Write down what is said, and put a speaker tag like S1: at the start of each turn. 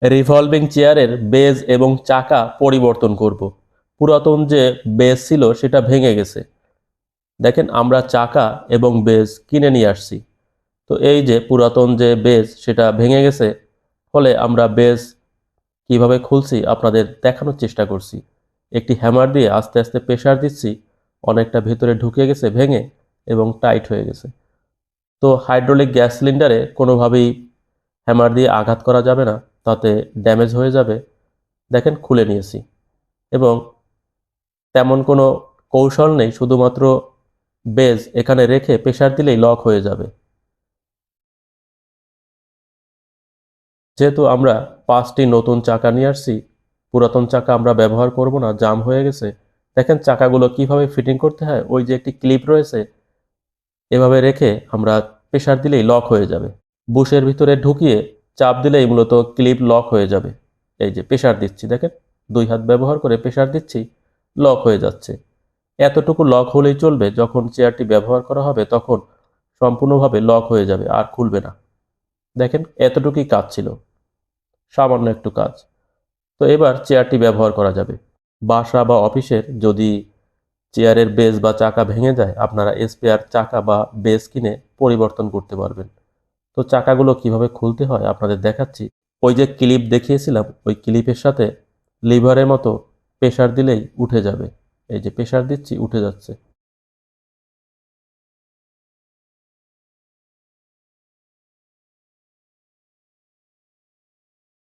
S1: Revolving চেয়ারের base এবং চাকা পরিবর্তন করব। পুরাতন যে বেজ ছিল সেটা ভেঙে গেছে। দেখেন আমরা চাকা এবং বেজ কিনে নিয়ে আসছি। তো এই যে পুরাতন যে বেজ সেটা ভেঙে গেছে, ফলে আমরা বেজ কিভাবে খুলছি আপনাদের দেখানোর চেষ্টা করছি। একটি হ্যামার দিয়ে আস্তে আস্তে প্রেসার দিচ্ছি, অনেকটা ভেতরে ঢুকে গেছে ভেঙে এবং টাইট হয়ে গেছে। তো হাইড্রোলিক গ্যাস সিলিন্ডারে কোনোভাবেই হ্যামার দিয়ে আঘাত করা যাবে না, তাতে ড্যামেজ হয়ে যাবে। দেখেন খুলে নিয়েছি এবং তেমন কোনো কৌশল নেই, শুধুমাত্র বেজ এখানে রেখে প্রেসার দিলেই লক হয়ে যাবে। যেহেতু আমরা 5টি নতুন চাকা নিয়ে আসছি, পুরাতন চাকা আমরা ব্যবহার করব না, জাম হয়ে গেছে। দেখেন চাকাগুলো কিভাবে ফিটিং করতে হয়, ওই যে একটি ক্লিপ রয়েছে, এভাবে রেখে আমরা প্রেসার দিলেই লক হয়ে যাবে। বুশের ভিতরে ঢুকিয়ে চাপ দিলেই মূলত ক্লিপ লক হয়ে যাবে। এই যে প্রেসার দিচ্ছি, দেখেন 2 হাত ব্যবহার করে প্রেসার দিচ্ছি, লক হয়ে যাচ্ছে। এতটুকু লক হলেই চলবে, যখন চেয়ারটি ব্যবহার করা হবে তখন সম্পূর্ণভাবে লক হয়ে যাবে, আর খুলবে না। দেখেন এতটুকুই কাজ ছিল, সামান্য একটু কাজ। তো এবার চেয়ারটি ব্যবহার করা যাবে। বাসা বা অফিসের যদি চেয়ারের বেজ বা চাকা ভেঙে যায়, আপনারা স্পেয়ার চাকা বা বেজ কিনে পরিবর্তন করতে পারবেন। তো চাকাগুলো কিভাবে খুলতে হয় আপনাদের দেখাচ্ছি। ওই যে ক্লিপ দেখিয়েছিলাম, ওই ক্লিপের সাথে লিভারের মতো প্রেসার দিলেই উঠে যাবে। এই যে প্রেসার দিচ্ছি, উঠে যাচ্ছে।